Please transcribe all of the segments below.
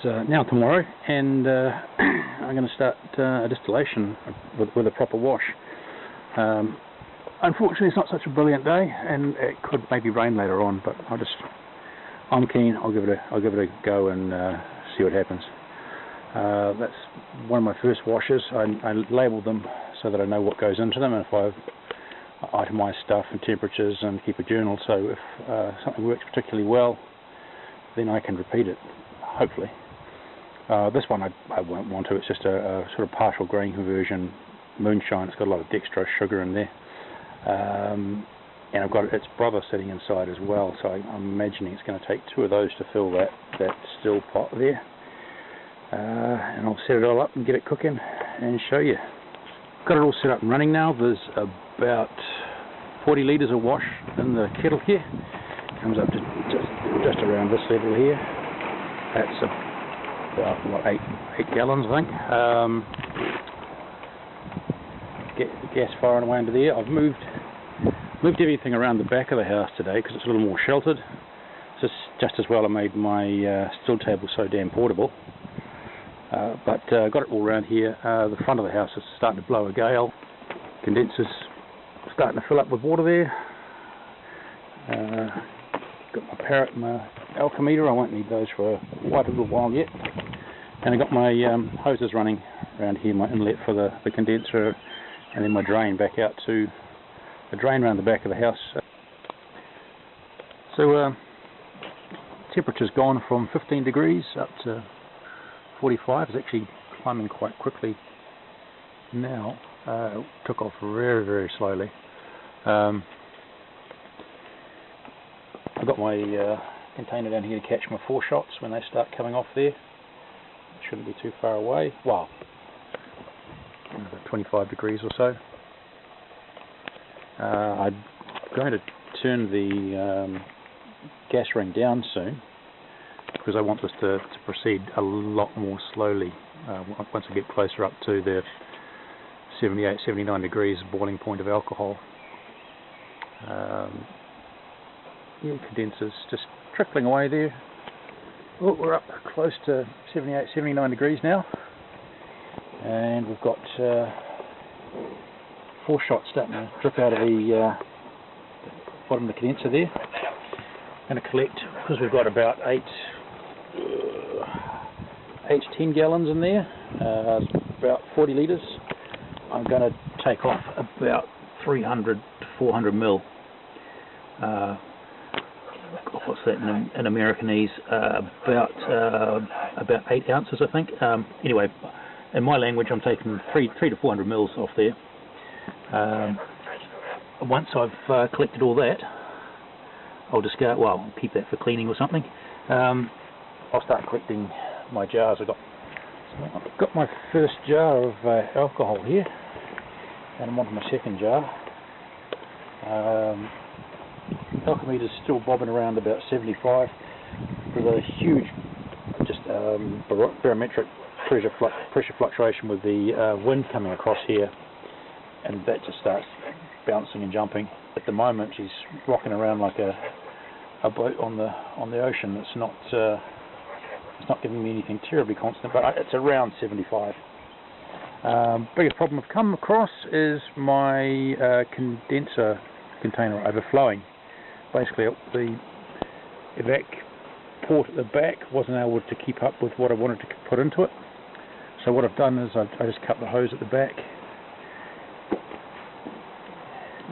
now tomorrow, and I'm going to start a distillation with a proper wash. Unfortunately, it's not such a brilliant day, and it could maybe rain later on. But I'm keen. I'll give it a go and see what happens. That's one of my first washes. I label them so that I know what goes into them, and if I've itemized stuff and temperatures and keep a journal, so if something works particularly well, then I can repeat it, hopefully. This one I won't want to. It's just a sort of partial grain conversion moonshine. It's got a lot of dextrose sugar in there, and I've got its brother sitting inside as well, so I'm imagining it's going to take 2 of those to fill that still pot there. And I'll set it all up and get it cooking and show you. Got it all set up and running now. There's about 40 litres of wash in the kettle here. Comes up to just around this level here. That's about what, 8 gallons, I think. Get the gas firing away into there. I've moved everything around the back of the house today because it's a little more sheltered. Just as well I made my still table so damn portable. But got it all around here. The front of the house is starting to blow a gale. Condensers starting to fill up with water there. Got my parrot and my alchemimeter. I won't need those for quite a little while yet. And I got my hoses running around here, my inlet for the condenser, and then my drain back out to the drain around the back of the house. So temperature's gone from 15 degrees up to 45. It's actually climbing quite quickly now. It took off very, very slowly. I've got my container down here to catch my 4 shots when they start coming off there. Shouldn't be too far away. Wow, 25 degrees or so. I'm going to turn the gas ring down soon because I want this to proceed a lot more slowly once I get closer up to the 78, 79 degrees boiling point of alcohol. Yeah, condensers just trickling away there. Oh, we're up close to 78, 79 degrees now, and we've got 4 shots starting to drip out of the bottom of the condenser there. Going to collect, because we've got about 8 to 10 gallons in there, about 40 litres. I'm going to take off about 300 to 400 mil. What's that in Americanese? About 8 ounces, I think. Anyway, in my language, I'm taking 3 to 400 mils off there. Once I've collected all that, I'll discard. Well, I'll keep that for cleaning or something. I'll start collecting my jars. I've got my first jar of alcohol here, and I'm on to my second jar. Alchemimeter's still bobbing around about 75. There's a huge, just barometric pressure fluctuation with the wind coming across here, and that just starts bouncing and jumping. At the moment, she's rocking around like a boat on the ocean. It's not giving me anything terribly constant, but it's around 75. Biggest problem I've come across is my condenser container overflowing. Basically, the evac port at the back wasn't able to keep up with what I wanted to put into it. So what I've done is I just cut the hose at the back,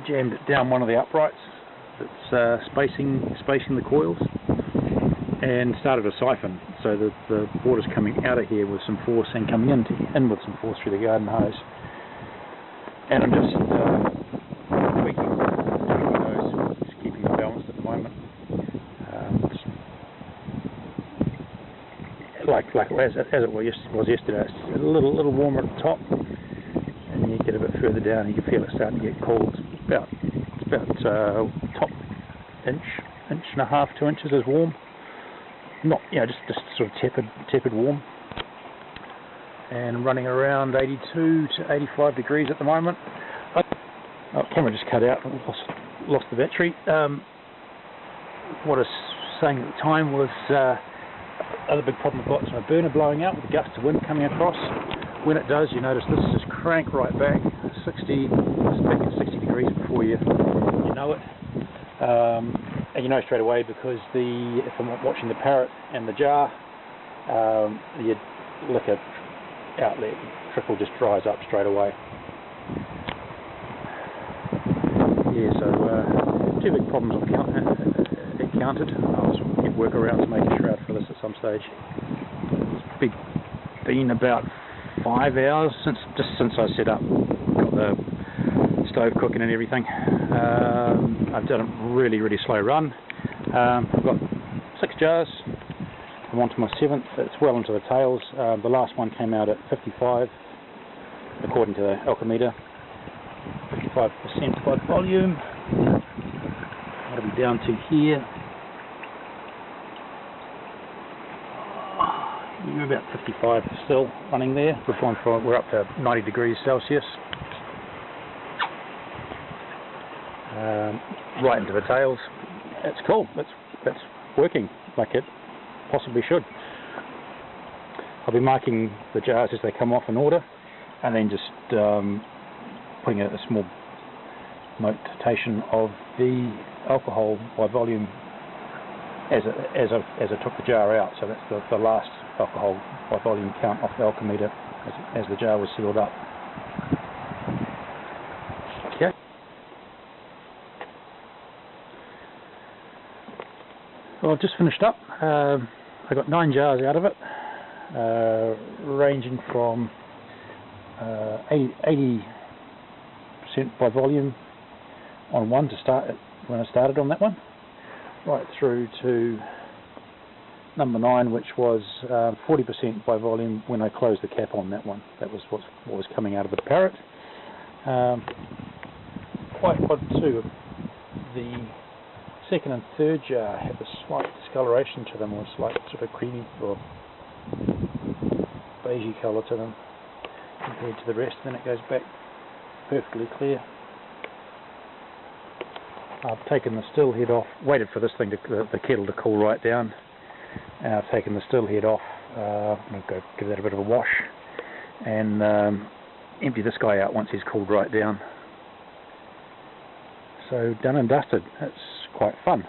jammed it down one of the uprights that's spacing the coils, and started a siphon. So that the water's coming out of here with some force and coming in with some force through the garden hose. And I'm just tweaking those, just keeping them balanced at the moment. Like as it was yesterday, it's a little warmer at the top, and you get a bit further down, you can feel it starting to get cold. It's about top inch and a half, 2 inches is warm. Not, just sort of tepid warm, and running around 82 to 85 degrees at the moment. Camera just cut out. Lost the battery. What I was saying at the time was other big problem I've got is my burner blowing out with the gusts of wind coming across. When it does, you notice this just crank right back, 60, it's back at 60 degrees before you know it. And you know straight away because if I'm watching the parrot and the jar, the liquor outlet trickle just dries up straight away. Yeah, so two big problems I've encountered. I'll get workarounds to make a shroud for this at some stage. It's been about 5 hours since I set up, got the stove cooking and everything. I've done a really slow run. I've got 6 jars. I'm on to my 7th. It's well into the tails. The last one came out at 55 according to the alchemimeter. 55% by volume. That'll be down to here. We're about 55 still running there. We're up to 90 degrees Celsius. Right into the tails. It's cool. It's working like it possibly should. I'll be marking the jars as they come off in order, and then just putting a small notation of the alcohol by volume as I took the jar out. So that's the last alcohol by volume count off the alchemimeter as the jar was sealed up. Okay. Well, I've just finished up. I got 9 jars out of it, ranging from 80% by volume on one to start when I started on that one, right through to number 9, which was 40% by volume when I closed the cap on that one. That was what was coming out of the parrot. Quite odd too. The second and third jar have a slight discoloration to them, or a slight sort of creamy or beigey colour to them compared to the rest. Then it goes back perfectly clear. I've taken the still head off, waited for this thing the kettle to cool right down, and I've taken the still head off. I'm going to go give that a bit of a wash and empty this guy out once he's cooled right down. So done and dusted. It's quite fun.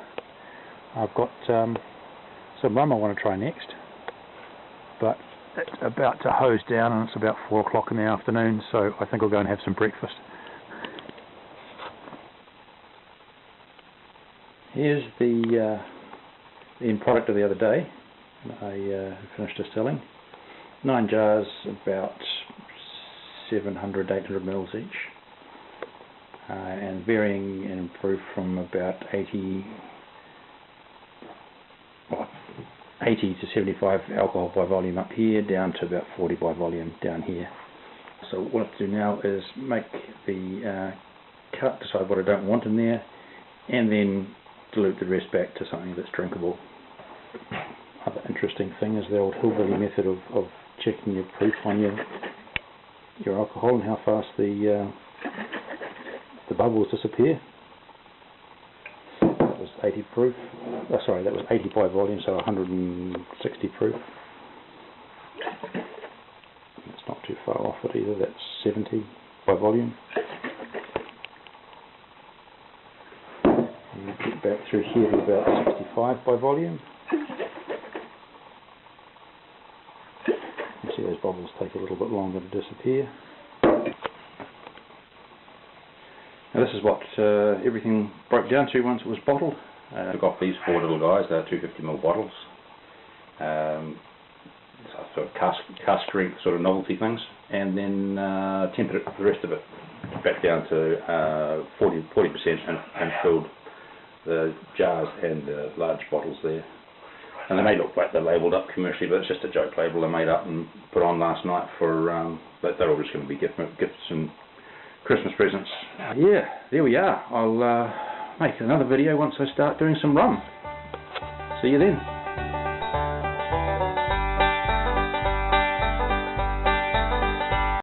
I've got some rum I want to try next, but it's about to hose down and it's about 4 o'clock in the afternoon, so I think I'll go and have some breakfast. Here's the end product of the other day. I finished distilling. 9 jars, about 700, 800 mils each. And varying in proof from about 80 to 75 alcohol by volume up here, down to about 40 by volume down here. So what I have to do now is make the cut, decide what I don't want in there, and then dilute the rest back to something that's drinkable. Other interesting thing is the old hillbilly method of checking your proof on your alcohol and how fast the bubbles disappear. That was 80 proof. Oh, sorry, that was 80 by volume, so 160 proof. That's not too far off it either. That's 70 by volume. And get back through here to about 65 by volume. You see those bubbles take a little bit longer to disappear. Now this is what everything broke down to once it was bottled. I got these 4 little guys. They're 250ml bottles. Sort of cask strength sort of novelty things, and then tempered the rest of it back down to 40% and filled the jars and the large bottles there. And they may look like they're labelled up commercially, but it's just a joke label I made up and put on last night for they're all just going to be gifts and Christmas presents. Yeah, there we are. I'll make another video once I start doing some rum. See you then.